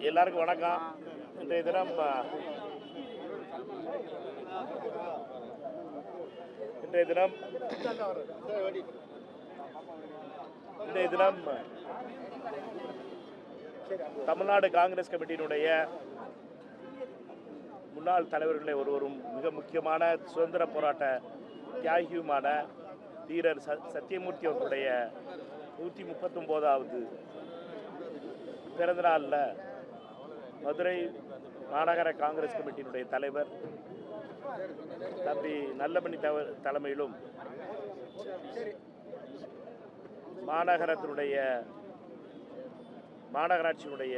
எல்லாருக்கும் வணக்கம். இன்றைய தினம் இன்றைய தினம் இன்றைய தினம் தமிழ்நாடு காங்கிரஸ் கமிட்டியினுடைய முன்னாள் தலைவர்களை ஒருவரும் மிக முக்கியமான சுதந்திர போராட்ட தியாகியுமான தீரர் சத்தியமூர்த்தி அவர்களுடைய 139வது பிறந்தநாளில் மதுரை மாநகர காங்கிரஸ் கமிட்டியினுடைய தலைவர் தம்பி நல்லமணி தலைமையிலும் மாநகராட்சியினுடைய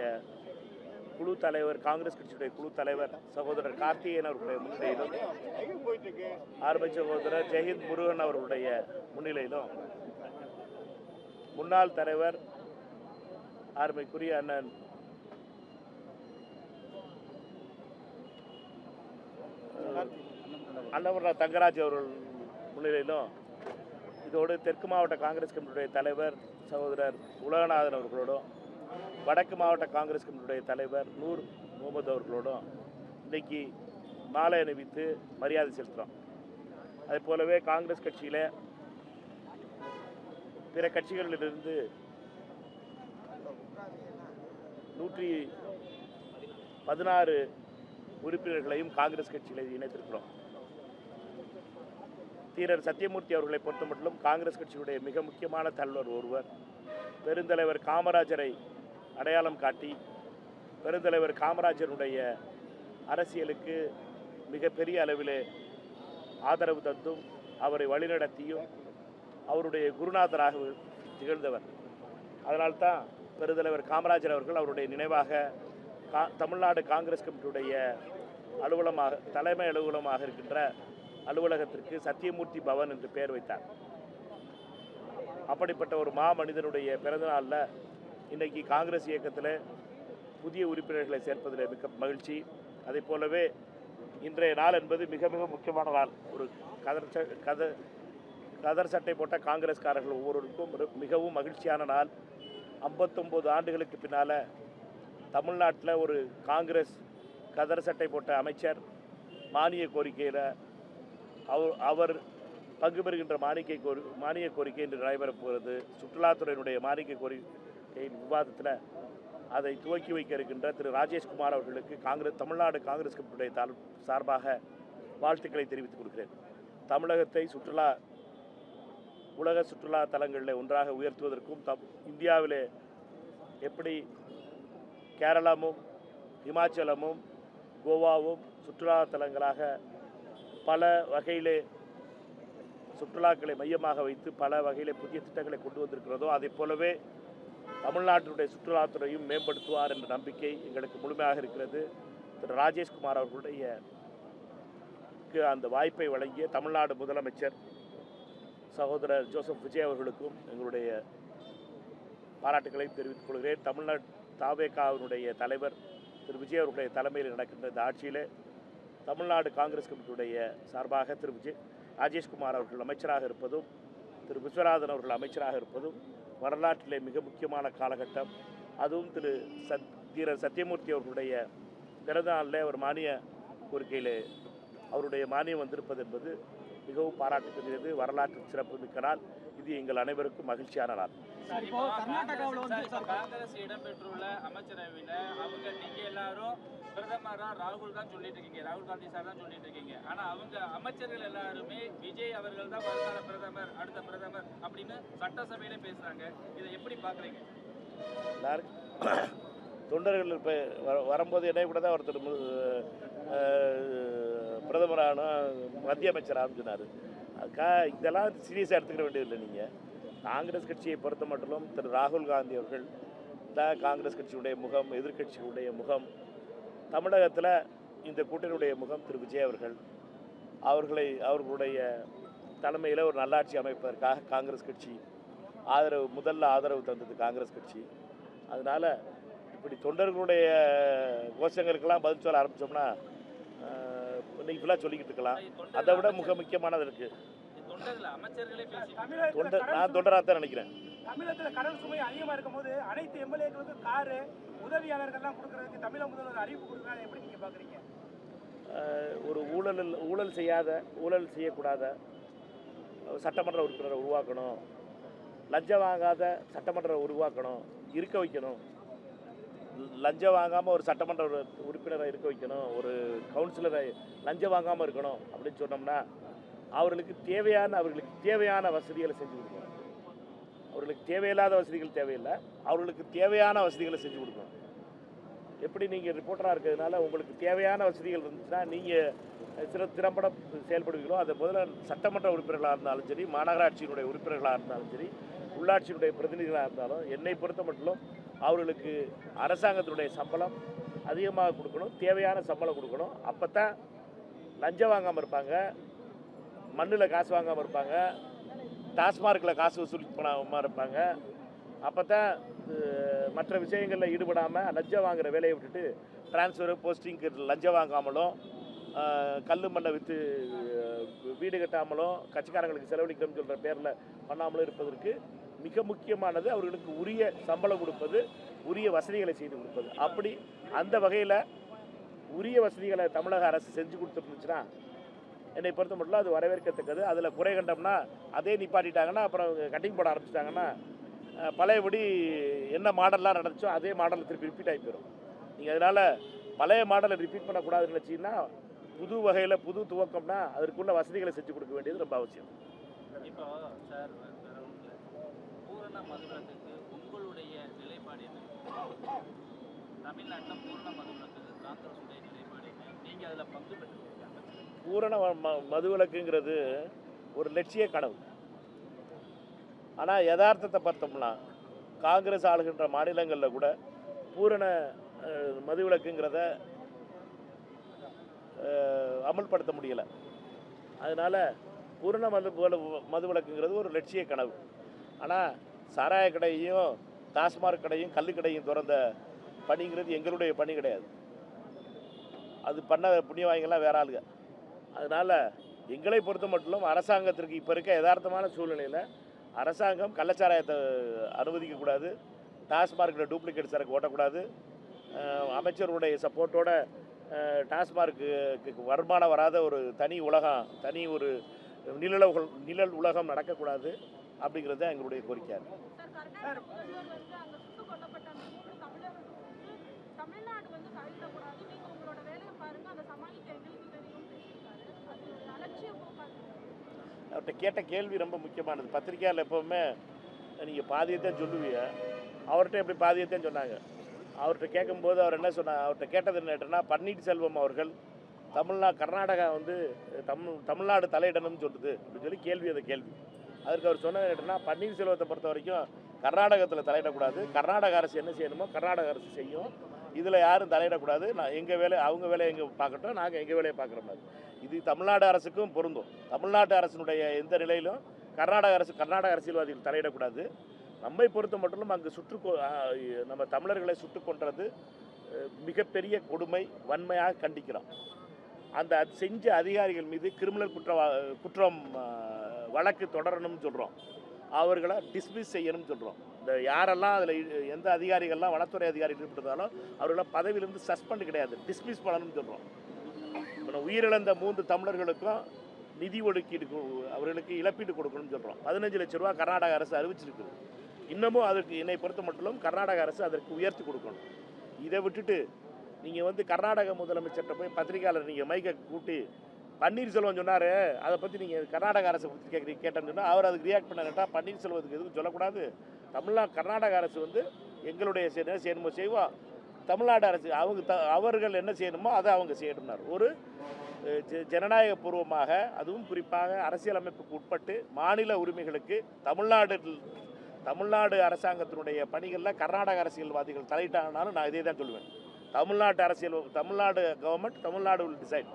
குழு தலைவர், காங்கிரஸ் கட்சியுடைய குழு தலைவர் சகோதரர் கார்த்திகேயன் அவர்களுடைய முன்னிலையிலும், ஆர்மி சகோதரர் ஜெயஹிந்த் முருகன் அவர்களுடைய முன்னிலையிலும், முன்னாள் தலைவர் ஆர்மைக்குரிய அண்ணன் அன்னபூர்ணா தங்கராஜ் அவர்கள் முன்னிலையிலும், இதோடு தெற்கு மாவட்ட காங்கிரஸ் கமிட்டியுடைய தலைவர் சகோதரர் உலகநாதன் அவர்களோடும், வடக்கு மாவட்ட காங்கிரஸ் கமிட்டியுடைய தலைவர் நூர் முகமது அவர்களோடும் இன்றைக்கி மாலை அணிவித்து மரியாதை செலுத்துகிறோம். அதே போலவே காங்கிரஸ் கட்சியில் பிற கட்சிகளிலிருந்து 116 உறுப்பினர்களையும் காங்கிரஸ் கட்சியில் இணைத்திருக்கிறோம். தீரர் சத்தியமூர்த்தி அவர்களை பொறுத்தமட்டிலும் காங்கிரஸ் கட்சியுடைய மிக முக்கியமான தலைவர் ஒருவர். பெருந்தலைவர் காமராஜரை அடையாளம் காட்டி பெருந்தலைவர் காமராஜருடைய அரசியலுக்கு மிகப்பெரிய அளவிலே ஆதரவு தந்தும் அவரை வழிநடத்தியும் அவருடைய குருநாதராக திகழ்ந்தவர். அதனால்தான் பெருந்தலைவர் காமராஜர் அவர்கள் அவருடைய நினைவாக தமிழ்நாடு காங்கிரஸ் கமிட்டியுடைய தலைமை அலுவலகமாக இருக்கின்ற அலுவலகத்திற்கு சத்தியமூர்த்தி பவன் என்று பெயர் வைத்தார். அப்படிப்பட்ட ஒரு மனிதனுடைய பிறந்தநாளில் இன்றைக்கி காங்கிரஸ் இயக்கத்தில் புதிய உறுப்பினர்களை சேர்ப்பதில் மிக மகிழ்ச்சி. அதே போலவே இன்றைய நாள் என்பது மிக மிக முக்கியமான நாள். ஒரு கதர் சட்டை போட்ட காங்கிரஸ்காரர்கள் ஒவ்வொருவருக்கும் மிகவும் மகிழ்ச்சியான நாள். 59 ஆண்டுகளுக்கு பின்னால் தமிழ்நாட்டில் ஒரு காங்கிரஸ் கதர் சட்டை போட்ட அமைச்சர் மானிய கோரிக்கையில் அவர் பங்கு பெறுகின்ற மானிய கோரிக்கை என்று நடைபெறப் போகிறது. சுற்றுலாத்துறையினுடைய மானிய கோரிக்கை விவாதத்தில் அதை துவக்கி வைக்க இருக்கின்ற திரு ராஜேஷ்குமார் அவர்களுக்கு தமிழ்நாடு காங்கிரஸ் கமிட்டியுடைய சார்பாக வாழ்த்துக்களை தெரிவித்துக் கொள்கிறேன். தமிழகத்தை உலக சுற்றுலா தலங்களில் ஒன்றாக உயர்த்துவதற்கும் இந்தியாவிலே எப்படி கேரளமும் இமாச்சலமும் கோவாவும் சுற்றுலா தலங்களாக பல வகையிலே சுற்றுலாக்களை மையமாக வைத்து பல வகையிலே புதிய திட்டங்களை கொண்டு வந்திருக்கிறதோ, அதை போலவே தமிழ்நாட்டினுடைய சுற்றுலாத்துறையும் மேம்படுத்துவார் என்ற நம்பிக்கை எங்களுக்கு முழுமையாக இருக்கிறது. திரு ராஜேஷ்குமார் அவர்களுடைய அந்த வாய்ப்பை வழங்கிய தமிழ்நாடு முதலமைச்சர் சகோதரர் ஜோசப் விஜய் அவர்களுக்கும் எங்களுடைய பாராட்டுகளையும் தெரிவித்துக் கொள்கிறேன். தமிழ்நாடு தாவேகாவினுடைய தலைவர் திரு விஜய் அவர்களுடைய தலைமையில் நடக்கின்ற இந்த ஆட்சியில் தமிழ்நாடு காங்கிரஸ் கமிட்டியுடைய சார்பாக திரு ராஜேஷ்குமார் அவர்கள் அமைச்சராக இருப்பதும் திரு விஸ்வநாதன் அவர்கள் அமைச்சராக இருப்பதும் வரலாற்றிலே மிக முக்கியமான காலகட்டம். அதுவும் தீரர் சத்தியமூர்த்தி அவர்களுடைய பிறந்த நாளில் அவர் மானிய கோரிக்கையில் அவருடைய மானியம் வந்திருப்பது என்பது மிகவும் பாராட்டுக்குரியது. வரலாற்று சிறப்பு மிக்க நாள். இது எங்கள் அனைவருக்கும் மகிழ்ச்சியான நாள். காங்கிரஸ் இடம்பெற்றுள்ள அமைச்சரவையில் அவங்க நீங்க எல்லாரும் பிரதமரா ராகுல் தான் சொல்லிட்டு இருக்கீங்க, ராகுல் காந்தி சார் தான் சொல்லிட்டு இருக்கீங்க. ஆனா அவங்க அமைச்சர்கள் எல்லாருமே விஜய் அவர்கள் தான் வருங்கால பிரதமர், அடுத்த பிரதமர் அப்படின்னு சட்டசபையில பேசுறாங்க. இதை எப்படி பாக்குறீங்க? தொண்டர்கள் இப்போ வரும்போது என்னை கூட தான் ஒருத்தர் பிரதமரான மத்திய அமைச்சராக சொன்னார். அதுக்காக இதெல்லாம் சீரியஸாக எடுத்துக்கிற வேண்டியதில்லை. நீங்கள் காங்கிரஸ் கட்சியை பொறுத்த மட்டிலும் திரு ராகுல் காந்தி அவர்கள் தான் காங்கிரஸ் கட்சியுடைய முகம், எதிர்கட்சியுடைய முகம். தமிழகத்தில் இந்த கூட்டணியுடைய முகம் திரு விஜய் அவர்கள். அவர்களுடைய தலைமையில் ஒரு நல்லாட்சி அமைப்பதற்காக காங்கிரஸ் கட்சி முதல்ல ஆதரவு தந்தது காங்கிரஸ் கட்சி. அதனால் இப்படி தொண்டர்களுடைய கோஷங்களுக்கெல்லாம் பதில் சொல்ல ஆரம்பித்தோம்னா இன்றைக்கி ஃபுல்லாக சொல்லிக்கிட்டு இருக்கலாம். அதை விட முக்கியமானது இருக்குது. தொண்டர்கள் அமைச்சர்களே பேசி நான் தொண்டராக தான் நினைக்கிறேன். தமிழகத்தில் கடன் சுமை அதிகமாக இருக்கும்போது அனைத்து எம்எல்ஏக்களுக்கும் காரு உதவியாளர்கள்லாம் கொடுக்கறதுக்கு தமிழக முதல்வர் அறிவிப்பு கொடுக்குறாங்க. எப்படி நீங்கள் பார்க்குறீங்க? ஒரு ஊழல் செய்யக்கூடாத சட்டமன்ற உறுப்பினரை உருவாக்கணும், லஞ்சம் வாங்காத சட்டமன்ற உருவாக்கணும், இருக்க வைக்கணும். லஞ்சம் வாங்காமல் ஒரு சட்டமன்ற உறுப்பினரை இருக்க வைக்கணும், ஒரு கவுன்சிலரை லஞ்சம் வாங்காமல் இருக்கணும் அப்படின்னு சொன்னோம்னா அவர்களுக்கு தேவையான வசதிகளை செஞ்சு கொடுக்கணும். அவர்களுக்கு தேவையில்லாத வசதிகள் தேவையில்லை, அவர்களுக்கு தேவையான வசதிகளை செஞ்சு கொடுக்கணும். எப்படி நீங்கள் ரிப்போர்ட்டராக இருக்கிறதுனால உங்களுக்கு தேவையான வசதிகள் இருந்துச்சுன்னா நீங்கள் திறம்பட செயல்படுவீங்களோ அதை முதல்ல சட்டமன்ற உறுப்பினர்களாக இருந்தாலும் சரி, மாநகராட்சியினுடைய உறுப்பினர்களாக இருந்தாலும் சரி, உள்ளாட்சியினுடைய பிரதிநிதிகளாக இருந்தாலும் என்னை பொறுத்த மட்டும் அவர்களுக்கு அரசாங்கத்தினுடைய சம்பளம் அதிகமாக கொடுக்கணும், தேவையான சம்பளம் கொடுக்கணும். அப்போ தான் லஞ்சம் வாங்காமல் இருப்பாங்க, மண்ணில் காசு வாங்காமல் இருப்பாங்க, டாஸ்மார்க்கில் காசு வசூல் பண்ணாமல் இருப்பாங்க. அப்போ தான் மற்ற விஷயங்களில் ஈடுபடாமல் லஞ்சம் வாங்குகிற வேலையை விட்டுட்டு டிரான்ஸ்ஃபரு போஸ்டிங்க்கு லஞ்சம் வாங்காமலும், கல் மண்ணை விற்று வீடு கட்டாமலும், கட்சிக்காரங்களுக்கு செலவழிக்கணும்னு சொல்கிற பேரில் பண்ணாமலும் இருப்பதற்கு மிக முக்கியமானது அவர்களுக்கு உரிய சம்பளம் கொடுப்பது, உரிய வசதிகளை செய்து கொடுப்பது. அப்படி அந்த வகையில் உரிய வசதிகளை தமிழக அரசு செஞ்சு கொடுத்துருந்துச்சுன்னா என்னை பொறுத்த மட்டும் அது வரவேற்கத்தக்கது. அதில் குறை கண்டோம்னா அதே நிப்பாட்டிட்டாங்கன்னா அப்புறம் கட்டிங் போட ஆரம்பிச்சிட்டாங்கன்னா பழையபடி என்ன மாடல்லாம் நடந்துச்சோ அதே மாடலில் திருப்பி ரிப்பீட் ஆகி போயிடும். நீங்கள் அதனால் பழைய மாடலை ரிப்பீட் பண்ணக்கூடாதுன்னு நினச்சிங்கன்னா புது வகையில் புது துவக்கம்னா அதற்குள்ள வசதிகளை செஞ்சு கொடுக்க வேண்டியது ரொம்ப அவசியம். இப்போ சார் பூரண மதுவிலக்குக்கு உங்களுடைய நிலைப்பாடு என்ன? தமிழ்நாட்டில் பூரண மதுவிலக்குக்கு காங்கிரஸுடைய நிலைப்பாடு என்ன? நீங்கள் அதில் பங்கு பெற்றிருக்கீங்க. பூரண மதுவிலக்குங்கிறது ஒரு லட்சிய கனவு. ஆனால் யதார்த்தத்தை பார்த்தோம்னா காங்கிரஸ் ஆளுகின்ற மாநிலங்களில் கூட பூரண மதுவிலக்குங்கிறத அமல்படுத்த முடியலை. அதனால் பூரண மதுவிலக்குங்கிறது ஒரு லட்சிய கனவு. ஆனால் சாராய கடையையும் டாஸ்மார்க் கடையும் கல்லுக்கடையும் திறந்த பணிங்கிறது எங்களுடைய பணி கிடையாது. அது பண்ண புண்ணியவாதிகள்லாம் வேற ஆளுங்க. அதனால் எங்களை பொறுத்த மட்டும் அரசாங்கத்திற்கு இப்போ இருக்க யதார்த்தமான சூழ்நிலையில் அரசாங்கம் கள்ளச்சாராயத்தை அனுமதிக்கக்கூடாது, டாஸ்மார்க்கில் டூப்ளிகேட் சரக்கு ஓட்டக்கூடாது, அமைச்சருடைய சப்போர்ட்டோட டாஸ்மார்க்கு வருமானம் வராத ஒரு தனி ஒரு நிழல் உலகம் நடக்கக்கூடாது அப்படிங்கிறது தான் எங்களுடைய கோரிக்கை. அவர்கிட்ட கேட்ட கேள்வி ரொம்ப முக்கியமானது. பத்திரிக்கையாளர் எப்போவுமே நீங்கள் பாதியத்தான் சொல்லுவீங்க, அவர்கிட்ட எப்படி பாதியத்தான் சொன்னாங்க. அவர்கிட்ட கேட்கும்போது அவர் என்ன சொன்னார், அவர்கிட்ட கேட்டது என்னன்னா பன்னீர்செல்வம் அவர்கள் கர்நாடகா தமிழ்நாடு தலையிடணும்னு சொல்லுது அப்படின்னு சொல்லி கேள்வி. அதற்கு அவர் சொன்னது என்னன்னா பன்னீர்செல்வத்தை பொறுத்த வரைக்கும் கர்நாடகத்தில் தலையிடக்கூடாது, கர்நாடக அரசு என்ன செய்யணுமோ கர்நாடக அரசு செய்யும், இதில் யாரும் தலையிடக்கூடாது, நான் எங்கள் வேலை அவங்க வேலையை எங்கே பார்க்கட்டும், நாங்கள் எங்கள் வேலையை பார்க்குற மாதிரி. இது தமிழ்நாடு அரசுக்கும் பொருந்தும். தமிழ்நாட்டு அரசினுடைய எந்த நிலையிலும் கர்நாடக அரசியல்வாதிகள் தலையிடக்கூடாது. நம்மை பொறுத்த மட்டும் அங்கு நம்ம தமிழர்களை சுட்டு கொன்றது மிகப்பெரிய கொடுமை, வன்மையாக கண்டிக்கிறோம். அந்த செஞ்ச அதிகாரிகள் மீது கிரிமினல் குற்றம் வழக்கு தொடரணும்னு சொல்கிறோம், அவர்களை டிஸ்மிஸ் செய்யணும்னு சொல்கிறோம். இந்த யாரெல்லாம் அதில் எந்த அதிகாரிகள்லாம் வனத்துறை அதிகாரிகள் ஈடுபட்டாலும் அவர்களை பதவியிலிருந்து சஸ்பெண்ட் கிடையாது, டிஸ்மிஸ் பண்ணணும்னு சொல்கிறோம். இப்போ உயிரிழந்த 3 தமிழர்களுக்கும் நிதி ஒதுக்கீடு, அவர்களுக்கு இழப்பீடு கொடுக்கணும்னு சொல்கிறோம். 15 லட்ச ரூபா கர்நாடக அரசு அறிவிச்சிருக்கு. இன்னமும் அதற்கு என்னை பொறுத்த மட்டும் கர்நாடக அரசு அதற்கு உயர்த்தி கொடுக்கணும். இதை விட்டுட்டு நீங்கள் கர்நாடக முதலமைச்சர்கிட்ட போய் பத்திரிகையாளர் நீங்கள் மைக்கை கூட்டி பன்னீர்செல்வம் சொன்னார், அதை பற்றி நீங்கள் கர்நாடக அரசை பற்றி கேட்டேன்னு சொன்னால் அவர் அதுக்கு ரியாக்ட் பண்ண கேட்டால் பன்னீர்செல்வத்துக்கு எதுவும் சொல்லக்கூடாது, கர்நாடக அரசு எங்களுடைய என்ன செய்யணுமோ செய்வோம், தமிழ்நாடு அரசு அவர்கள் என்ன செய்யணுமோ அதை அவங்க செய்யணும்னார். ஒரு ஜனநாயக பூர்வமாக, அதுவும் குறிப்பாக அரசியலமைப்புக்கு உட்பட்டு மாநில உரிமைகளுக்கு தமிழ்நாடு அரசாங்கத்தினுடைய பணிகளில் கர்நாடக அரசியல்வாதிகள் தலையிட்டாங்கனாலும் நான் இதே தான் சொல்லுவேன். Tamil Nadu government, Tamil Nadu will decide.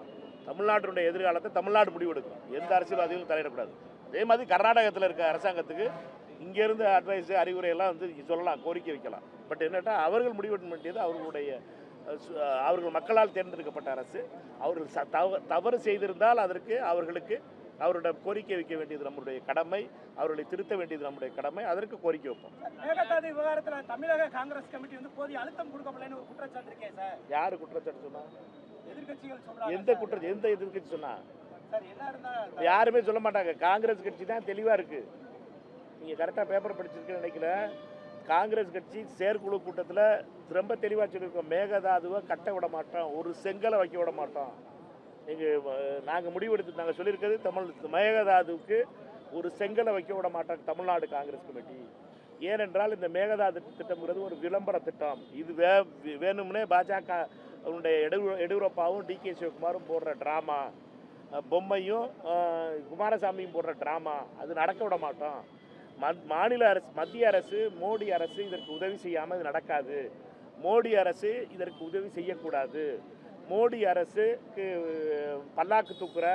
தமிழ்நாட்டினுடைய எதிர்காலத்தை தமிழ்நாடு முடிவெடுக்கும், எந்த அரசியல்வாதிகளும் தலையிடக்கூடாது. அதே மாதிரி கர்நாடகத்தில் இருக்க அரசாங்கத்துக்கு இங்கேருந்து அட்வைஸு அறிவுரையெல்லாம் சொல்லலாம், கோரிக்கை வைக்கலாம். பட் என்னட்டா அவர்கள் முடிவெடுக்க வேண்டியது அவர்கள் மக்களால் தேர்ந்தெடுக்கப்பட்ட அரசு. அவர்கள் தவறு செய்திருந்தால் அதற்கு அவர்களுக்கு அவரோட கோரிக்கை வைக்க வேண்டியது நம்முடைய கடமை, அவர்களை திருத்த வேண்டியது நம்முடைய கடமை. அதற்கு கோரிக்கை வைப்போம். மேகதாது விவகாரத்தில் தமிழக காங்கிரஸ் கமிட்டி வந்து போதிய அழுத்தம் கொடுக்கப்படலைன்னு ஒரு குற்றச்சாட்டு இருக்கே சார். யாரு குற்றச்சாட்டு சொன்னா? எதிர்க்கட்சிகள் சொல்றாங்க. எந்த எதிர்க்கட்சி சொன்னா? சார் என்ன இருந்தாலும் யாருமே சொல்ல மாட்டாங்க. காங்கிரஸ் கட்சி தான் தெளிவா இருக்கு. நீங்க கரெக்டா பேப்பர் படிச்சிருக்கீங்கன்னு நினைக்கல. காங்கிரஸ் கட்சி செயற்குழு கூட்டத்தில் ரொம்ப தெளிவாக சொல்லியிருக்கோம். மேகதாதுவை கட்ட விட மாட்டோம், ஒரு செங்கலை வைக்க விட மாட்டோம். நாங்கள் முடிவெடுத்து நாங்கள் சொல்லியிருக்கிறது மேகதாதுவுக்கு ஒரு செங்கலை வைக்க விட மாட்டோம் தமிழ்நாடு காங்கிரஸ் கமிட்டி. ஏனென்றால் இந்த மேகதாது திட்டம்ங்கிறது ஒரு விளம்பர திட்டம். இது வேணும்னே பாஜக அவனுடைய எடியூரப்பாவும் டிகே சிவகுமாரும் போடுற ட்ராமா, பொம்மையும் குமாரசாமியும் போடுற ட்ராமா. அது நடக்க விட மாட்டோம். மாநில அரசு, மத்திய அரசு, மோடி அரசு இதற்கு உதவி செய்யாமல் இது நடக்காது. மோடி அரசு இதற்கு உதவி செய்யக்கூடாது. மோடி அரசுக்கு பல்லாக்கு தூக்குற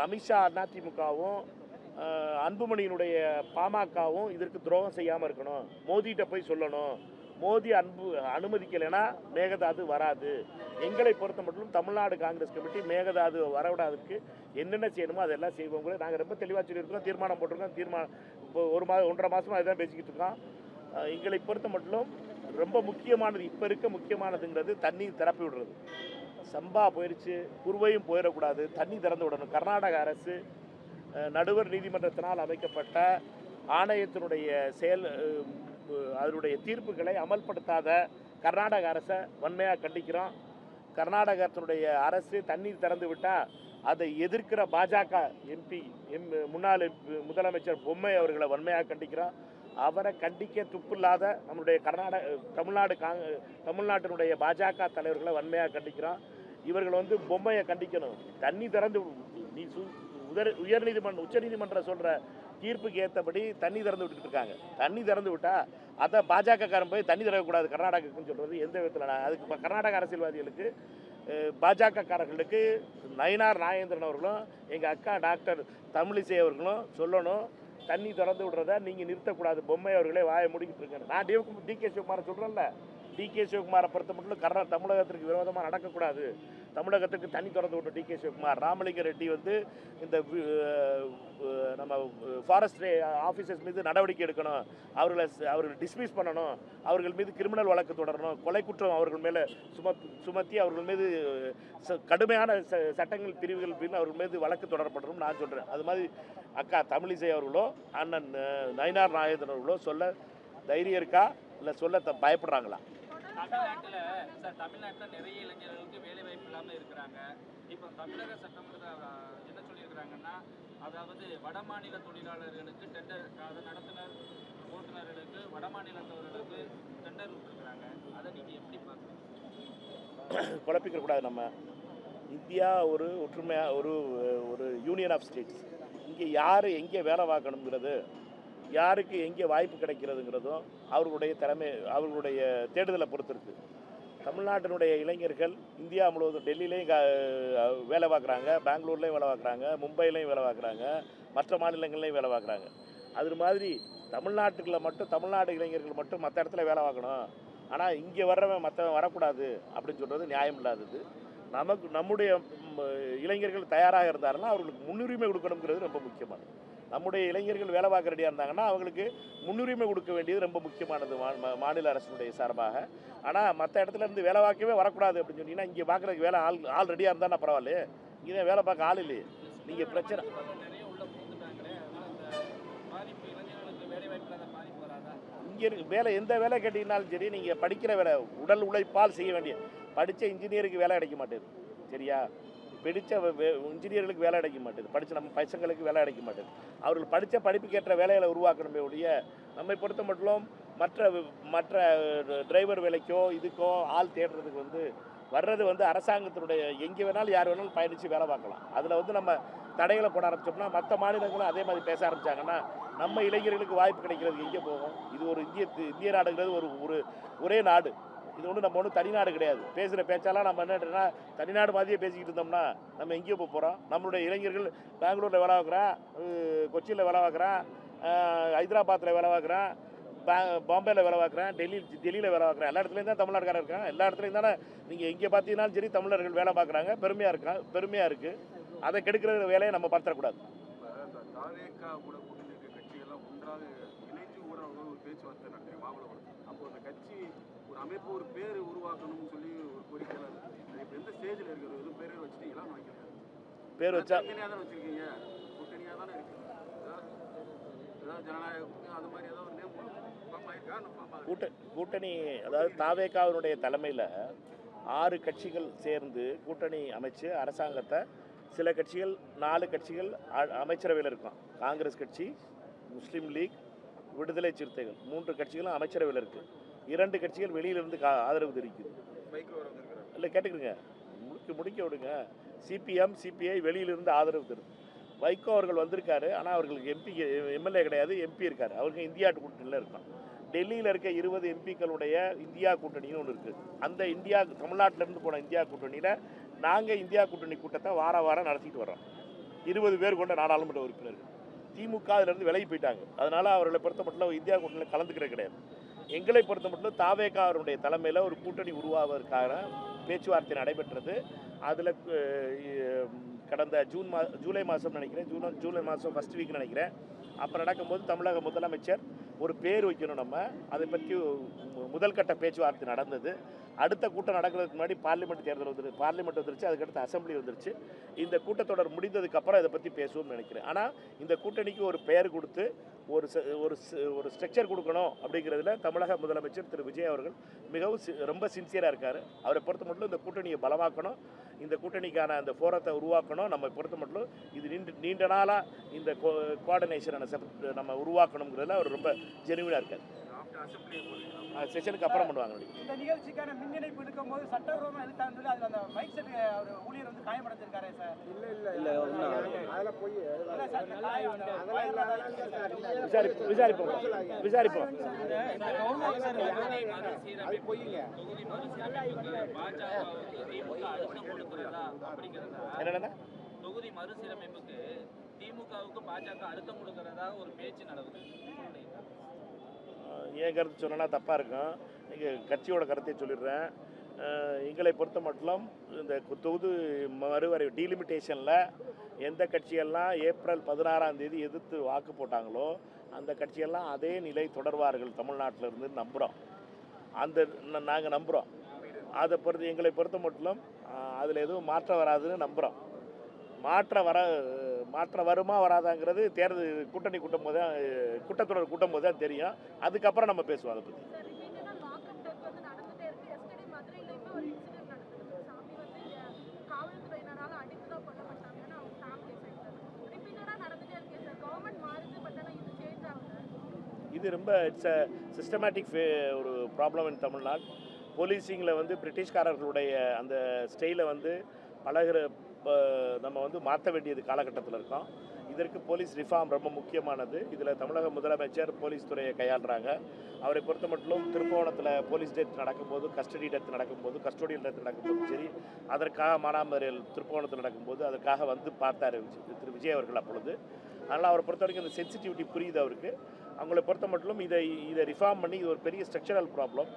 அமித்ஷா அதிமுகவும் அன்புமணியினுடைய பாமகவும் இதற்கு துரோகம் செய்யாமல் இருக்கணும். மோதிகிட்ட போய் சொல்லணும். மோடி அனுமதிக்கலைன்னா மேகதாது வராது. எங்களை பொறுத்த மட்டும் தமிழ்நாடு காங்கிரஸ் கமிட்டி மேகதாது வரவிடாததுக்கு என்னென்ன செய்யணுமோ அதெல்லாம் செய்வோம். நாங்கள் ரொம்ப தெளிவாக சொல்லியிருக்கோம், தீர்மானம் போட்டிருக்கோம். இப்போ 1.5 மாதமாக அதுதான் பேசிக்கிட்டு இருக்கோம். எங்களை பொறுத்த மட்டும் ரொம்ப முக்கியமானது, இப்போ இருக்க முக்கியமானதுங்கிறது தண்ணீர் திறப்பி விடுறது. சம்பா போயிடுச்சு, குருவையும் போயிடக்கூடாது, தண்ணி திறந்து விடணும். கர்நாடக அரசு நடுவர் நீதிமன்றத்தினால் அமைக்கப்பட்ட ஆணையத்தினுடைய அதனுடைய தீர்ப்புகளை அமல்படுத்தாத கர்நாடக அரசை வன்மையாக கண்டிக்கிறோம். கர்நாடகத்தினுடைய அரசு தண்ணீர் திறந்து விட்டால் அதை எதிர்க்கிற பாஜக எம்பி முன்னாள் முதலமைச்சர் பொம்மை அவர்களை வன்மையாக கண்டிக்கிறோம். அவரை கண்டிக்க துப்பில்லாத நம்முடைய தமிழ்நாட்டினுடைய பாஜக தலைவர்களை வன்மையாக கண்டிக்கிறோம். இவர்கள் பொம்மையை கண்டிக்கணும். தண்ணி திறந்து நீ உச்சநீதிமன்றம் சொல்கிற தீர்ப்புக்கு ஏற்றபடி தண்ணி திறந்து விட்டுட்டு இருக்காங்க. தண்ணி திறந்து விட்டால் அதை பாஜகக்காரன் போய் தண்ணி திறக்கக்கூடாது கர்நாடகாக்குன்னு சொல்கிறது எந்த விதத்தில்? அதுக்கு கர்நாடக அரசியல்வாதிகளுக்கு, பாஜகக்காரர்களுக்கு நயினார் நாகேந்திரன் அவர்களும் எங்கள் அக்கா டாக்டர் தமிழிசை அவர்களும் சொல்லணும், தண்ணி திறந்து விடுறத நீங்கள் நிறுத்தக்கூடாது. பொம்மை அவர்களே வாயை முடிக்கிட்டு இருக்கேன். நான் டிகே சிவகுமாரை சொல்கிறேன்ல, டிகே சிவகுமாரை பொறுத்த மட்டும் தமிழகத்திற்கு விரோதமாக நடக்கக்கூடாது. தமிழகத்துக்கு தண்ணி திறந்து விட்ட டிகே சிவகுமார், ராமலிங்க ரெட்டி இந்த நம்ம ஃபாரஸ்ட் ஆஃபீஸர்ஸ் மீது நடவடிக்கை எடுக்கணும், அவர்களை டிஸ்மிஸ் பண்ணணும், அவர்கள் மீது கிரிமினல் வழக்கு தொடரணும், கொலை குற்றம் அவர்கள் மேலே சுமத்தி அவர்கள் மீது கடுமையான சட்டங்கள் பிரிவுகள் மீது அவர்கள் மீது வழக்கு தொடரப்படணும் நான் சொல்கிறேன். அது மாதிரி அக்கா தமிழிசை அவர்களோ அண்ணன் நயினார் நாகேந்திரன் அவர்களோ சொல்ல தைரியம் இருக்கா, இல்லை சொல்ல பயப்படுறாங்களா? தமிழ்நாட்டில் நிறைய இளைஞர்களுக்கு வேலை வாய்ப்பு இல்லாமல் இருக்கிறாங்க. இப்போ தமிழக சட்டமன்றத்தில் என்ன சொல்லியிருக்கிறாங்கன்னா, அதாவது வட மாநில தொழிலாளர்களுக்கு டெண்டர், அதை நடத்துனர் ஓட்டுநர்களுக்கு வடமாநிலத்தவர்களுக்கு டெண்டர் விட்டுருக்குறாங்க. அதை நீங்கள் எப்படி பார்க்குறீங்க? குழப்பிக்க கூடாது. நம்ம இந்தியா ஒரு ஒற்றுமையாக ஒரு யூனியன் ஆஃப் ஸ்டேட்ஸ். இங்கே யார் எங்கே வேலை பார்க்கணுங்கிறது, யாருக்கு எங்கே வாய்ப்பு கிடைக்கிறதுங்கிறதும் அவர்களுடைய தேடுதலை பொறுத்து இருக்குது. தமிழ்நாட்டினுடைய இளைஞர்கள் இந்தியா முழுவதும் டெல்லியிலையும் வேலை பார்க்குறாங்க, பெங்களூர்லேயும் வேலை பார்க்குறாங்க, மும்பையிலையும் வேலை பார்க்குறாங்க, மற்ற மாநிலங்கள்லையும் வேலை பார்க்குறாங்க. அது மாதிரி தமிழ்நாடு இளைஞர்கள் மட்டும் மற்ற இடத்துல வேலை பார்க்கணும், ஆனால் இங்கே வர்றவன் மற்றவன் வரக்கூடாது அப்படின்னு சொல்கிறது நியாயம் இல்லாதது. நம்முடைய இளைஞர்கள் தயாராக இருந்தாருன்னா அவர்களுக்கு முன்னுரிமை கொடுக்கணுங்கிறது ரொம்ப முக்கியமானது. நம்முடைய இளைஞர்கள் வேலை பார்க்க ரெடியாக இருந்தாங்கன்னா அவங்களுக்கு முன்னுரிமை கொடுக்க வேண்டியது ரொம்ப முக்கியமானது மாநில அரசினுடைய சார்பாக. ஆனால் மற்ற இடத்துல இருந்து வேலை பார்க்கவே வரக்கூடாது அப்படின்னு சொன்னீங்கன்னா இங்கே பார்க்குறதுக்கு வேலை ஆள் ரெடியாக இருந்தால் நான் பரவாயில்ல, இங்கே வேலை பார்க்க ஆள் இல்லையே. நீங்கள் பிரச்சனை இங்கே வேலை எந்த வேலை கேட்டீங்கன்னாலும் சரி, நீங்கள் படிக்கிற வேலை உடல் உழைப்பால் செய்ய வேண்டிய, படித்த இன்ஜினியருக்கு வேலை கிடைக்க மாட்டேது. சரியா? படித்த இன்ஜினியர்களுக்கு வேலை கிடைக்க மாட்டேது, படித்த நம்ம பசங்களுக்கு வேலை கிடைக்க மாட்டேது. அவர்கள் படித்த படிப்புக்கேற்ற வேலைகளை உருவாக்கணுமே ஒழிய நம்மை பொறுத்த மட்டும் மற்ற டிரைவர் வேலைக்கோ இதுக்கோ ஆள் தேடுறதுக்கு வர்றது அரசாங்கத்தினுடைய எங்கே வேணாலும் யார் வேணாலும் பயணித்து வேலை பார்க்கலாம். அதில் நம்ம தடைகளை போட ஆரம்பித்தோம்னா மற்ற மாநிலங்களும் அதே மாதிரி பேச ஆரம்பித்தாங்கன்னா நம்ம இளைஞர்களுக்கு வாய்ப்பு கிடைக்கிறதுக்கு எங்கே போகும்? இது ஒரு இந்திய நாடுங்கிறது ஒரே நாடு. இது நம்ம தனி நாடு கிடையாது. பேசுகிற பேச்சாலாம் நம்ம என்னன்னா தனிநாடு மாதிரியே பேசிக்கிட்டு இருந்தோம்னா நம்ம எங்கேயோ போகிறோம். நம்மளுடைய இளைஞர்கள் பெங்களூரில் வேலை பார்க்குறான், கொச்சியில் வேலை பார்க்குறான், ஹைதராபாத்தில் வேலை பார்க்குறான், பாம்பேயில் வேலை பார்க்குறேன், டெல்லியில் வேலை பார்க்குறேன். எல்லா இடத்துலையும் தான் தமிழ்நாடுக்காரர் இருக்காங்க. எல்லா இடத்துலையும் தானே நீங்கள் எங்கே பார்த்தீங்கன்னாலும் சரி தமிழர்கள் வேலை பார்க்குறாங்க. பெருமையாக இருக்குது. அதை கெடுக்கிற வேலையை நம்ம பார்த்துடக்கூடாது. தாவேகா கூட கூட்டணி இருக்க கட்சிகள்லாம் ஒன்றாக இணைஞ்சு கூட ஒரு பேச்சுவார்த்தை நடத்திய மாமல்லபுரம். அப்போ அந்த கட்சி ஒரு அமைப்பு ஒரு பேர் உருவாக்கணும்னு சொல்லி ஒரு கோரிக்கையெல்லாம் இருக்குது. இப்போ எந்த ஸ்டேஜில் இருக்கிறது? எதுவும் பேரே வச்சுட்டீங்களா நினைக்கிறேன்? பேர் வச்சா தனியாக தானே வச்சுருக்கீங்க, கூட்டணியாக தானே இருக்குது. ஏதாவது ஜனநாயகம் அது மாதிரி ஏதாவது நேம் ஃபார்ம் ஆயிருக்கா? கூட்டணி அதாவது தாவேகாவினுடைய தலைமையில் 6 கட்சிகள் சேர்ந்து கூட்டணி அமைச்சு அரசாங்கத்தை சில கட்சிகள் 4 கட்சிகள் அமைச்சரவையில் இருக்கும். காங்கிரஸ் கட்சி, முஸ்லீம் லீக், விடுதலை சிறுத்தைகள் 3 கட்சிகளும் அமைச்சரவையில் இருக்குது. 2 கட்சிகள் வெளியிலிருந்து ஆதரவு தெரிவிக்குது. இல்லை கேட்டுக்கிறங்க, முடிக்க விடுங்க. சிபிஎம் சிபிஐ வெளியிலிருந்து ஆதரவு தருது. வைகோ அவர்கள் வந்திருக்காரு, ஆனால் அவர்களுக்கு எம்எல்ஏ கிடையாது, எம்பி இருக்கார். அவருக்கு இந்தியா கூட்டணியில் இருக்கான். டெல்லியில் இருக்க 20 எம்பிக்களுடைய இந்தியா கூட்டணின்னு ஒன்று இருக்குது. அந்த இந்தியா தமிழ்நாட்டிலேருந்து போன இந்தியா கூட்டணியில் நாங்கள் இந்தியா கூட்டணி கூட்டத்தை வாரம் நடத்திட்டு வர்றோம். 20 பேர் கொண்ட நாடாளுமன்ற உறுப்பினர்கள். திமுக அதிலிருந்து விலகி போயிட்டாங்க. அதனால் அவர்களை பொறுத்த மட்டும் இந்தியா கூட்டணியில் கலந்துக்கிறது கிடையாது. எங்களை பொறுத்த மட்டும் தாவேகா அவருடைய தலைமையில் ஒரு கூட்டணி உருவாவதற்கான பேச்சுவார்த்தை நடைபெற்றது. அதில் கடந்த ஜூலை மாதம் நினைக்கிறேன், ஜூலை மாதம் ஃபஸ்ட் வீக் நினைக்கிறேன். அப்போ நடக்கும்போது தமிழக முதலமைச்சர் ஒரு பேர் வைக்கணும், நம்ம அதை பற்றி முதல் கட்ட பேச்சுவார்த்தை நடந்தது. அடுத்த கூட்டம் நடக்கிறதுக்கு முன்னாடி பார்லிமெண்ட் வந்துருச்சு, அதுக்கடுத்து அசம்பிளி வந்துருச்சு. இந்த கூட்டத்தொடர் முடிந்ததுக்கப்புறம் இதை பற்றி பேசுவோம்னு நினைக்கிறேன். ஆனால் இந்த கூட்டணிக்கு ஒரு பெயர் கொடுத்து ஒரு ஸ்ட்ரக்சர் கொடுக்கணும் அப்படிங்கிறதுல தமிழக முதலமைச்சர் திரு விஜய் அவர்கள் மிகவும் ரொம்ப சின்சியராக இருக்கார். அவரை பொறுத்த மட்டும் இந்த கூட்டணியை பலமாக்கணும், இந்த கூட்டணிக்கான அந்த ஃபோரத்தை உருவாக்கணும். நம்ம பொறுத்த மட்டும் இது நீண்ட நாளாக இந்த கோஆர்டினேஷனை நம்ம உருவாக்கணுங்கிறதுல அவர் ரொம்ப ஜெனுவினாக இருக்கார். செஷனுக்கு அப்புறம் பண்ணுவாங்க. இந்த நிகழ்ச்சிக்கான மின் இணைப்பு எடுக்கும் போது சட்டவிரோதமாக எடுத்தான்னு சொல்லி அதில் அந்த மைக் செட் அவர் ஊழியர் வந்து காயப்படுத்திருக்காரு சார். இல்லை விசாரிப்போம். என்னென்ன தொகுதி மறுசீரமைப்புக்கு திமுகவுக்கு பாஜக அழுத்தம் கொடுக்கறதா ஒரு பேச்சு நடக்குது. என் கருத்து சொன்னா தப்பாக இருக்கும். எங்கள் கட்சியோட கருத்தை சொல்லிடுறேன். எங்களை பொறுத்த மட்டும் இந்த தொகுதி மறுவரை டீலிமிட்டேஷனில் எந்த கட்சியெல்லாம் ஏப்ரல் 16ஆம் தேதி எதிர்த்து வாக்கு போட்டாங்களோ அந்த கட்சியெல்லாம் அதே நிலை தொடர்வார்கள் தமிழ்நாட்டில் இருந்து நம்புகிறோம். நாங்கள் நம்புகிறோம். அதை பொறுத்து எங்களை பொறுத்த மட்டும் அதில் எதுவும் மாற்றம் வராதுன்னு நம்புகிறோம். மாற்றம் வருமா வராதாங்கிறது தேர்தல் கூட்டணி கூட்டத்தொடர் கூட்டும் போது தான் தெரியும். அதுக்கப்புறம் நம்ம பேசுவோம் அதை பற்றி. இது ரொம்ப இட்ஸ் அ சிஸ்டமேட்டிக் ஒரு ப்ராப்ளம் இன் தமிழ்நாடு. போலீஸிங்கில் வந்து பிரிட்டிஷ்காரர்களுடைய அந்த ஸ்டைலை வந்து நம்ம வந்து மாற்ற வேண்டியது காலகட்டத்தில் இருக்கோம். இதற்கு போலீஸ் ரிஃபார்ம் ரொம்ப முக்கியமானது. இதில் தமிழக முதலமைச்சர் போலீஸ் துறையை கையாளுறாங்க. அவரை பொறுத்த மட்டும் திருப்போணத்தில் போலீஸ் டெத் நடக்கும்போது, கஸ்டோடியல் டெத் நடக்கும்போது சரி, அதற்காக மானாமரில் திருப்போணத்தில் நடக்கும்போது அதற்காக வந்து பார்த்தார் திரு விஜய் அவர்கள் அப்பொழுது. அதனால் அவரை பொறுத்த வரைக்கும் இந்த சென்சிட்டிவிட்டி புரியுது அவருக்கு. அவங்களை பொறுத்த மட்டும் இதை ரிஃபார்ம் பண்ணி இது ஒரு பெரிய ஸ்ட்ரக்சரல் ப்ராப்ளம்.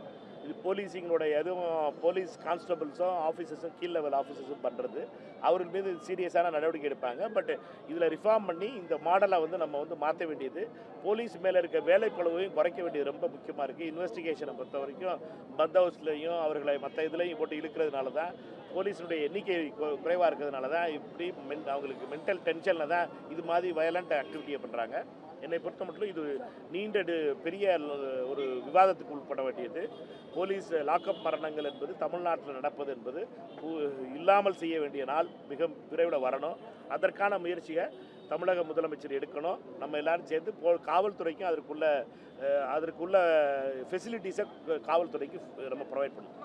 இது போலீஸிங்களுடைய எதுவும் போலீஸ் கான்ஸ்டபிள்ஸும் ஆஃபீஸர்ஸும் கீழ் லெவல் ஆஃபீஸர்ஸும் பண்ணுறது அவர்கள் மீது சீரியஸான நடவடிக்கை எடுப்பாங்க. பட் இதில் ரிஃபார்ம் பண்ணி இந்த மாடலை வந்து நம்ம வந்து மாற்ற வேண்டியது, போலீஸ் மேலே இருக்க வேலைப்பளுவையும் குறைக்க வேண்டியது ரொம்ப முக்கியமாக இருக்குது. இன்வெஸ்டிகேஷனை பொறுத்த வரைக்கும் பந்தோபஸ்ட்லையும் அவர்களை மற்ற இதுலையும் போட்டு இழுக்கிறதுனால தான், போலீஸினுடைய எண்ணிக்கை குறைவாக இருக்கிறதுனால தான் இப்படி அவங்களுக்கு மென்டல் டென்ஷனில் தான் இது மாதிரி வயலண்ட் ஆக்டிவிட்டியை பண்ணுறாங்க. என்னை பொறுத்த மட்டும் இது நீண்ட பெரிய ஒரு விவாதத்துக்கு உட்பட வேண்டியது. போலீஸ் லாக்அப் மரணங்கள் என்பது தமிழ்நாட்டில் நடப்பது என்பது இல்லாமல் செய்ய வேண்டிய நாள் மிக விரைவில் வரணும். அதற்கான முயற்சியை தமிழக முதலமைச்சர் எடுக்கணும். நம்ம எல்லாரும் சேர்ந்து காவல்துறைக்கும் அதற்குள்ள ஃபெசிலிட்டிஸை காவல்துறைக்கு நம்ம ப்ரொவைட் பண்ணணும்.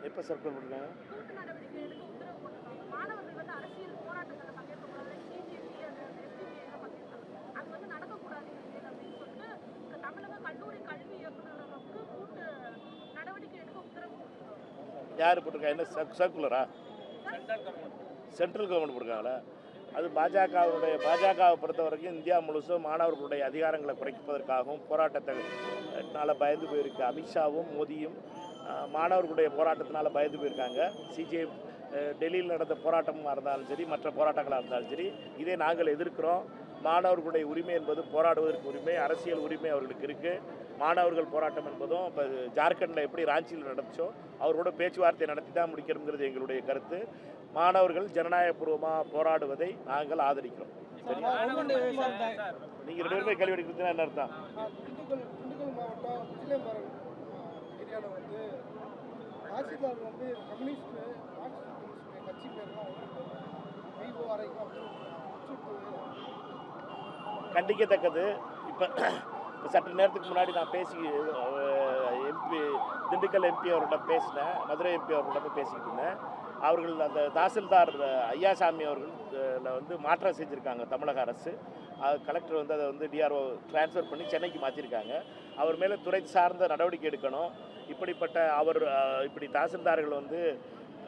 எப்போ சர்க்குலர் பண்ணுறாங்க? யார் போட்டிருக்கா? என்ன சர்க்குலரா? Central government போட்டிருக்காங்களா? அது பாஜகவை பொறுத்த வரைக்கும் இந்தியா முழுசும் மாணவர்களுடைய அதிகாரங்களை குறைப்பதற்காகவும் போராட்டத்தினால பயந்து போயிருக்க அமித்ஷாவும் மோடியும் மாணவர்களுடைய போராட்டத்தினால பயந்து போயிருக்காங்க. சிஜே டெல்லியில் நடந்த போராட்டமாக இருந்தாலும் சரி, மற்ற போராட்டங்களாக இருந்தாலும் சரி, இதை நாங்கள் எதிர்க்கிறோம். மாணவர்களுடைய உரிமை என்பது போராடுவதற்கு உரிமை, அரசியல் உரிமை அவர்களுக்கு இருக்குது. மாணவர்கள் போராட்டம் என்பதும் இப்போ ஜார்க்கண்டில் எப்படி ராஞ்சியில் நடந்துச்சோ அவரோட பேச்சுவார்த்தை நடத்தி தான் முடிக்கணுங்கிறது எங்களுடைய கருத்து. மாணவர்கள் ஜனநாயகபூர்வமாக போராடுவதை நாங்கள் ஆதரிக்கிறோம். நீங்கள் 2 பேருமே கேள்வி எடுக்கிறதுனா என்ன அர்த்தம்? திண்டுக்கல் மாவட்டம் உச்சிலேம்பரம் ஏரியாவில் வந்து தாசில்தார் வந்து கம்யூனிஸ்ட் கட்சி பேர்லாம் விவோ வரைக்கும் கண்டிக்கத்தக்கது. இப்போ சற்று நேரத்துக்கு முன்னாடி நான் எம்பி திண்டுக்கல் எம்பி அவர்கிட்ட பேசினேன், மதுரை எம்பி அவர்கிட்ட பேசிக்கிட்டு இருந்தேன். அவர்கள் அந்த தாசில்தார் ஐயாசாமி அவர்கள் வந்து மாற்றம் செஞ்சுருக்காங்க தமிழக அரசு. கலெக்டர் வந்து அதை வந்து டிஆர்ஓ ட்ரான்ஸ்ஃபர் பண்ணி சென்னைக்கு மாற்றிருக்காங்க. அவர் மேலே துறை சார்ந்த நடவடிக்கை எடுக்கணும். இப்படி தாசில்தார்கள் வந்து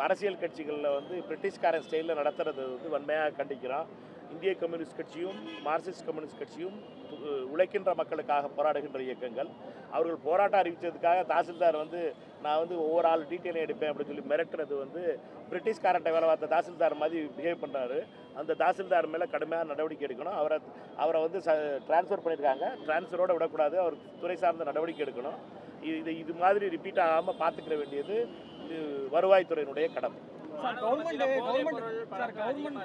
அரசியல் கட்சிகளில் வந்து பிரிட்டிஷ்காரன் ஸ்டைலில் நடத்துறது வந்து வன்மையாக கண்டிக்கிறோம். இந்திய கம்யூனிஸ்ட் கட்சியும் மார்க்சிஸ்ட் கம்யூனிஸ்ட் கட்சியும் உழைக்கின்ற மக்களுக்காக போராடுகின்ற இயக்கங்கள். அவர்கள் போராட்டம் அறிவித்ததுக்காக தாசில்தார் வந்து நான் வந்து ஒவ்வொரு ஆள் டீட்டெயிலும் எடுப்பேன் அப்படின்னு சொல்லி மிரட்டுறது வந்து பிரிட்டிஷ்காரன்ட்ட வேலை பார்த்த தாசில்தார் மாதிரி பிஹேவ் பண்ணுறாரு. அந்த தாசில்தார் மேலே கடுமையான நடவடிக்கை எடுக்கணும். அவரை வந்து ட்ரான்ஸ்ஃபர் பண்ணியிருக்காங்க. ட்ரான்ஸ்ஃபரோடு விடக்கூடாது. அவர் துறை சார்ந்த நடவடிக்கை எடுக்கணும். இது மாதிரி ரிப்பீட் ஆகாமல் பார்த்துக்கிற வேண்டியது வருவாய்த்துறையினுடைய கடமை. கவர்மெண்ட்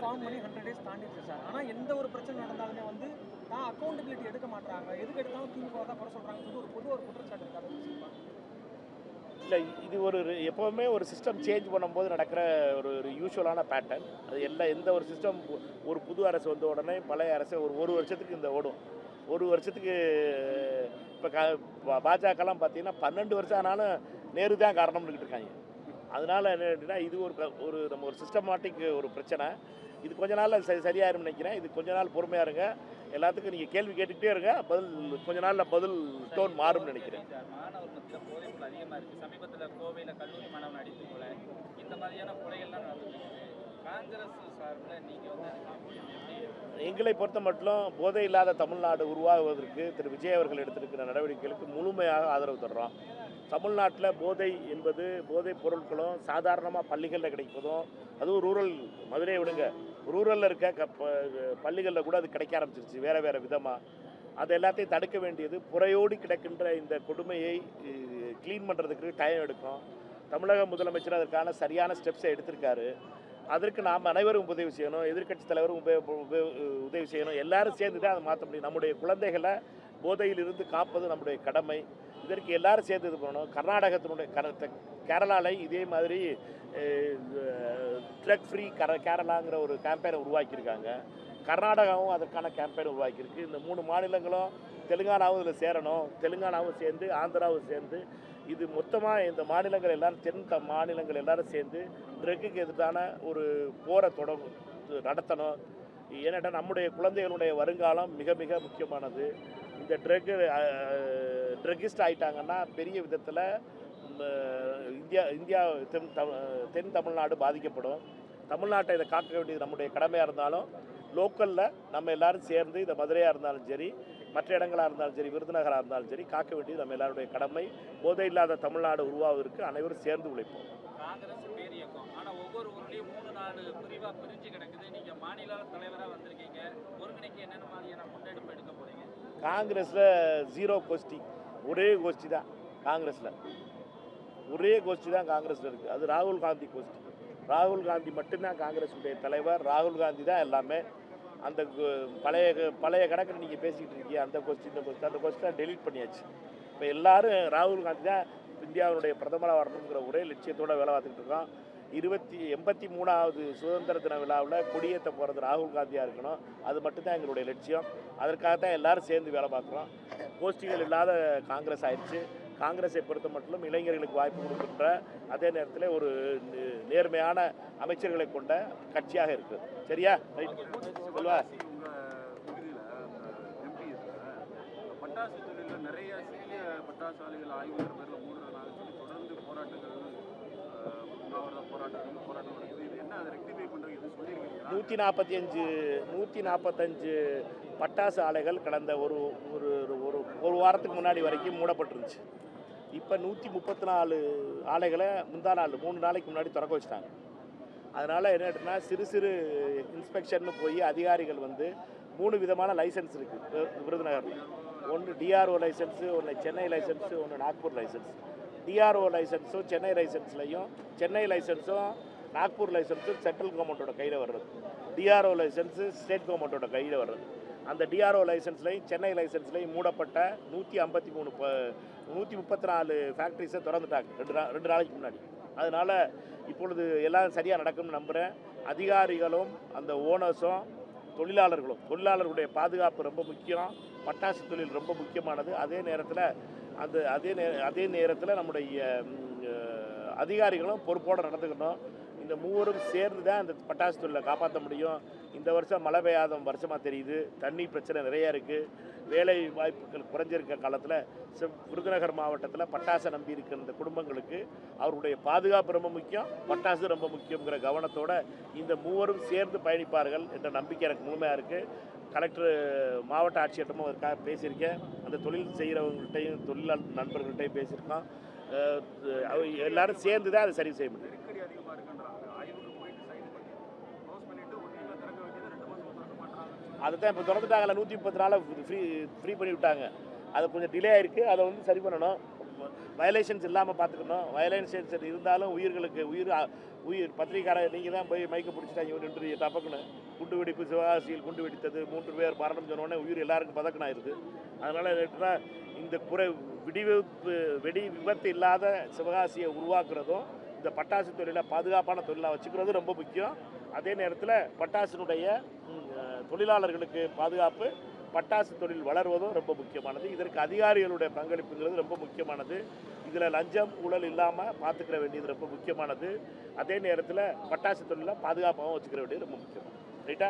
ஃபார்ம் பண்ணி 100 days தாண்டிடுச்சு சார். ஆனால் எந்த ஒரு பிரச்சனை நடந்தாலுமே வந்து தான் அக்கௌண்டபிலிட்டி எடுக்க மாட்டாங்க. எதுக்கு எடுத்தாலும் திமுக தான் குறை சொல்கிறாங்க. ஒரு குற்றச்சாட்டு இருக்காது. இல்லை, இது எப்போவுமே ஒரு சிஸ்டம் சேஞ்ச் பண்ணும்போது நடக்கிற ஒரு யூஸ்வலான பேட்டர்ன். அது எந்த ஒரு சிஸ்டம் ஒரு புது அரசு வந்த உடனே பழைய அரசு ஒரு வருஷத்துக்கு இந்த ஓடும். ஒரு வருஷத்துக்கு இப்போ பாஜகலாம் பார்த்தீங்கன்னா 12 வருஷம் ஆனாலும் நேரு தான் காரணம்னு இருக்காங்க. அதனால் என்னன்னா இது நம்ம ஒரு சிஸ்டமேட்டிக் ஒரு பிரச்சனை. இது கொஞ்ச நாளில் சரியாயிரும்னு நினைக்கிறேன். இது கொஞ்ச நாள் பொறுமையாக இருங்க. எல்லாத்துக்கும் நீங்கள் கேள்வி கேட்டுக்கிட்டே இருங்க. கொஞ்ச நாளில் பதில் டோன் மாறும்னு நினைக்கிறேன். மாணவர் மத்தியில் போதைப்பொருள் அதிகமாக இருக்குது. சமீபத்தில் கோவையில் கல்லூரி மாணவன் அடித்து கொலை, இந்த மாதிரியான கொலைகள்லாம் நடந்துருக்கு. காங்கிரஸ் சார்பில் நீங்கள் எங்களை பொறுத்த மட்டும் போதை இல்லாத தமிழ்நாடு உருவாகுவதற்கு திரு விஜய் அவர்கள் எடுத்திருக்கிற நடவடிக்கைகளுக்கு முழுமையாக ஆதரவு தர்றோம். தமிழ்நாட்டில் போதைப் பொருட்களும் சாதாரணமாக பள்ளிகளில் கிடைப்பதும், அதுவும் ரூரல், மதுரையை விடுங்க, ரூரலில் இருக்க பள்ளிகளில் கூட அது கிடைக்க ஆரம்பிச்சிருச்சு வேறு விதமாக. அது எல்லாத்தையும் தடுக்க வேண்டியது புறையோடி கிடக்கின்ற இந்த கொடுமையை க்ளீன் பண்ணுறதுக்கு டைம் எடுக்கும். தமிழக முதலமைச்சர் அதற்கான சரியான ஸ்டெப்ஸை எடுத்திருக்காரு. அதற்கு நாம் அனைவரும் உதவி செய்யணும். எதிர்க்கட்சி தலைவரும் உதவி செய்யணும். எல்லாரும் சேர்ந்து தான் அதை மாற்ற முடியும். நம்முடைய குழந்தைகளை போதையிலிருந்து காப்பது நம்முடைய கடமை. இதற்கு எல்லாரும் சேர்ந்து இது பண்ணணும். கேரளாவில் இதே மாதிரி ட்ரக் ஃப்ரீ கேரளாங்கிற ஒரு கேம்பெயினை உருவாக்கியிருக்காங்க. கர்நாடகாவும் அதற்கான கேம்பெயின் உருவாக்கியிருக்கு. இந்த 3 மாநிலங்களும் தெலுங்கானாவும் இதில் சேரணும். தெலுங்கானாவும் சேர்ந்து ஆந்திராவும் சேர்ந்து இது மொத்தமாக இந்த மாநிலங்கள் எல்லாரும் மாநிலங்கள் எல்லாரும் சேர்ந்து ட்ரக்குக்கு எதிரான ஒரு போரை நடத்தணும். ஏன்னாட்டா நம்முடைய குழந்தைகளுடைய வருங்காலம் மிக மிக முக்கியமானது. இந்த ட்ரக்கிஸ்ட் ஆகிட்டாங்கன்னா பெரிய விதத்தில் இந்தியா தென் தமிழ்நாடு பாதிக்கப்படும். தமிழ்நாட்டை இதை காக்க வேண்டியது நம்முடைய கடமையாக இருந்தாலும் லோக்கலில் நம்ம எல்லோரும் சேர்ந்து இந்த மதுரையாக இருந்தாலும் சரி, மற்ற இடங்களாக இருந்தாலும் சரி, விருதுநகராக இருந்தாலும் சரி, காக்க வேண்டியது நம்ம எல்லாருடைய கடமை. போதை இல்லாத தமிழ்நாடு உருவாவதற்கு அனைவரும் சேர்ந்து உழைப்போம். காங்கிரஸ் பேர் இயக்கம், ஆனால் ஒவ்வொரு ஊர்லேயும் 3-4 பிரிவாக பிரிஞ்சு கிடக்குது. நீங்கள் மாநில தலைவராக வந்திருக்கீங்க, ஒருங்கிணைக்க என்னென்ன மாதிரியான முன்னெடுப்பு எடுக்க போகிறீங்க? காங்கிரஸில் 0 கோஷ்டி, ஒரே கோஷ்டி தான் காங்கிரஸில். ஒரே கோஷ்டி தான் காங்கிரஸில் இருக்குது. அது ராகுல் காந்தி கோஷ்டி. ராகுல் காந்தி மட்டும்தான் காங்கிரஸுடைய தலைவர். ராகுல் காந்தி தான் எல்லாமே. அந்த பழைய கணக்கில் நீங்கள் பேசிக்கிட்டு இருக்கீங்க, அந்த கொஸ்டின் டெலீட் பண்ணியாச்சு. இப்போ எல்லோரும் ராகுல் காந்தி தான் இந்தியாவுடைய பிரதமராக வரணுங்கிற ஒரே லட்சியத்தோடு வேலை பார்த்துக்கிட்டு இருக்கோம். 83வது சுதந்திர தின விழாவில் கொடியேற்ற போகிறது ராகுல் காந்தியாக இருக்கணும். அது மட்டும்தான் எங்களுடைய லட்சியம். அதற்காகத்தான் எல்லோரும் சேர்ந்து வேலை பார்க்குறோம். கோஷ்டிகள் இல்லாத காங்கிரஸ் ஆயிடுச்சு. காங்கிரஸை பொறுத்த மட்டும் இளைஞர்களுக்கு வாய்ப்பு கொடுக்கின்ற அதே நேரத்தில் ஒரு நேர்மையான அமைச்சர்களை கொண்ட கட்சியாக இருக்குது. சரியா? ரைட் சொல்வா. பட்டாசு தொழிலில் நிறைய சிறிய பட்டாசு ஆலைகள் ஆய்வு பேரில் மூடுறதுனால சொல்லி தொடர்ந்து போராட்டங்கள் நடக்குது. இது என்ன அதை ரெக்டிஃபை பண்ணுறது எதுவும் சொல்லியிருக்கீங்களா? 145 பட்டாசு ஆலைகள் கடந்த ஒரு ஒரு ஒரு ஒரு வாரத்துக்கு முன்னாடி வரைக்கும் மூடப்பட்டிருந்துச்சு. இப்போ 134 ஆலைகளை முந்தா நாள் 3 நாளைக்கு முன்னாடி திறக்க வச்சுட்டாங்க. அதனால் என்னன்னா சிறு சிறு இன்ஸ்பெக்ஷன்னு போய் அதிகாரிகள் வந்து 3 விதமான லைசன்ஸ் இருக்குது விருதுநகரில். ஒன்று டிஆர்ஓ லைசன்ஸு, ஒன்று சென்னை லைசன்ஸு, ஒன்று நாக்பூர் லைசன்ஸ். டிஆர்ஓ லைசன்ஸும் சென்னை லைசன்ஸ்லையும் சென்னை லைசன்ஸும் நாக்பூர் லைசன்ஸும் சென்ட்ரல் கவர்மெண்ட்டோட கையில் வர்றது, டிஆர்ஓ லைசன்ஸு ஸ்டேட் கவர்மெண்ட்டோட கையில் வர்றது. அந்த டிஆர்ஓ லைசன்ஸ்லையும் சென்னை லைசன்ஸ்லையும் மூடப்பட்ட 134 ஃபேக்ட்ரிஸை திறந்துட்டாங்க 2 நாளைக்கு முன்னாடி. அதனால் இப்பொழுது எல்லாம் சரியாக நடக்கும்னு நம்புகிறேன். அதிகாரிகளும் அந்த ஓனர்ஸும் தொழிலாளர்களுடைய பாதுகாப்பு ரொம்ப முக்கியம். பட்டாசு தொழில் ரொம்ப முக்கியமானது. அதே நேரத்தில் நம்முடைய அதிகாரிகளும் பொறுப்போடு நடந்துக்கணும். இந்த மூவரும் சேர்ந்து தான் இந்த பட்டாசு தொழிலை காப்பாற்ற முடியும். இந்த வருஷம் மழை பெய்யாத வருஷமாக தெரியுது. தண்ணி பிரச்சனை நிறையா இருக்குது. வேலை வாய்ப்புகள் குறைஞ்சிருக்க காலத்தில் விருதுநகர் மாவட்டத்தில் பட்டாசை நம்பி இருக்கிற இந்த குடும்பங்களுக்கு அவருடைய பாதுகாப்பு ரொம்ப முக்கியம், பட்டாசு ரொம்ப முக்கியங்கிற கவனத்தோடு இந்த மூவரும் சேர்ந்து பயணிப்பார்கள் என்ற நம்பிக்கை எனக்கு முழுமையாக இருக்குது. கலெக்டர் மாவட்ட ஆட்சியர்கிட்டமும் அதுக்காக பேசியிருக்கேன். அந்த தொழில் செய்கிறவங்கள்ட்டையும் தொழிலாளர் நண்பர்கள்ட்டையும் பேசியிருக்கோம். எல்லாரும் சேர்ந்து தான் அதை சரி செய்ய முடியும். நெருக்கடி அதிகமாக இருக்குன்றாங்க. ஆய்வுக்கு போயிட்டு சைன் பண்ணி க்ளோஸ் பண்ணிட்டு ஒரு வீட்டில் திறக்க வேண்டியது 2 மாதம் திறக்க மாட்டாங்க. அதை தான் இப்போ திறந்துட்டாங்கல்ல, 134 ஃப்ரீ பண்ணி விட்டாங்க. அது கொஞ்சம் டிலே ஆகிருக்கு. அதை வந்து சரி பண்ணணும். வயலேஷன்ஸ் இல்லாமல் பார்த்துக்கணும். வயலேஷன்ஸ் இருந்தாலும் உயிர் பத்திரிகையாளர் நீங்கள் தான் போய் மைக்க பிடிச்சிட்டாங்க நின்று டப்பக்குன்னு குண்டு வெடிப்பு சிவகாசியில் குண்டு வெடித்தது 3 பேர் மரணம் சொன்னோடனே உயிர் எல்லாருக்கும் பதக்கணும் ஆயிடுது. அதனால் இந்த வெடி விபத்து இல்லாத சிவகாசியை உருவாக்குறதும் இந்த பட்டாசு தொழிலை பாதுகாப்பான தொழிலாக வச்சுக்கிறது ரொம்ப முக்கியம். அதே நேரத்தில் பட்டாசினுடைய தொழிலாளர்களுக்கு பாதுகாப்பு, பட்டாசு தொழில் வளர்வதும் ரொம்ப முக்கியமானது. இதற்கு அதிகாரிகளுடைய பங்களிப்புங்கிறது ரொம்ப முக்கியமானது. இதில் லஞ்சம் ஊழல் இல்லாமல் பார்த்துக்கிற வேண்டியது ரொம்ப முக்கியமானது. அதே நேரத்தில் பட்டாசு தொழிலை பாதுகாப்பாகவும் வச்சுக்கிற வேண்டியது ரொம்ப முக்கியமானது. ரைட்டா?